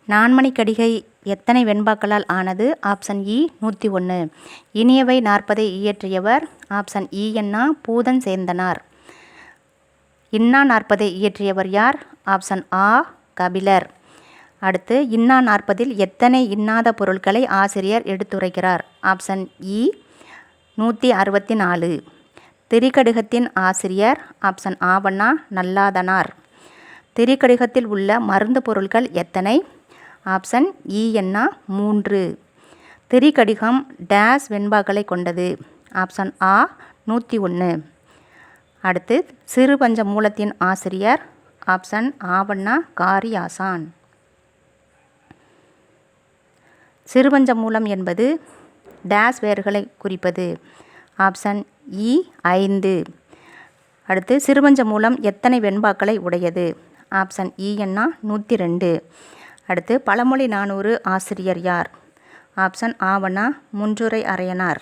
நான்மணிக்கடிகை எத்தனை வெண்பாக்களால் ஆனது? ஆப்ஷன் இ 101. இனியவை 40 இயற்றியவர்? ஆப்ஷன் இ என்னா பூதன் சேந்தனார். இன்னா 40 இயற்றியவர் யார்? ஆப்ஷன் ஆ கபிலர். அடுத்து இன்னா 40 எத்தனை இன்னாத பொருட்களை ஆசிரியர் எடுத்துரைக்கிறார்? ஆப்ஷன் இ 164. திரிகடுகத்தின் ஆசிரியர்? ஆப்ஷன் ஆவண்ணா நல்லாதனார். திரிகடுகத்தில் உள்ள மருந்து பொருட்கள் எத்தனை? ஆப்ஷன் இ என்னா 3. திரிகடுகம் டேஸ் வெண்பாக்களை கொண்டது? ஆப்ஷன் ஆ 101. அடுத்து சிறுபஞ்ச மூலத்தின் ஆசிரியர்? ஆப்ஷன் ஆவண்ணா காரியாசான். சிறுபஞ்ச மூலம் என்பது டேஸ் வேர்களை குறிப்பது? ஆப்ஷன் இ 5. அடுத்து சிறுபஞ்ச மூலம் எத்தனை வெண்பாக்களை உடையது? ஆப்ஷன் இ என்னா 102. அடுத்து பழமொழி 400 ஆசிரியர் யார்? ஆப்ஷன் ஆவண்ணா முன்றுரை அரையனார்.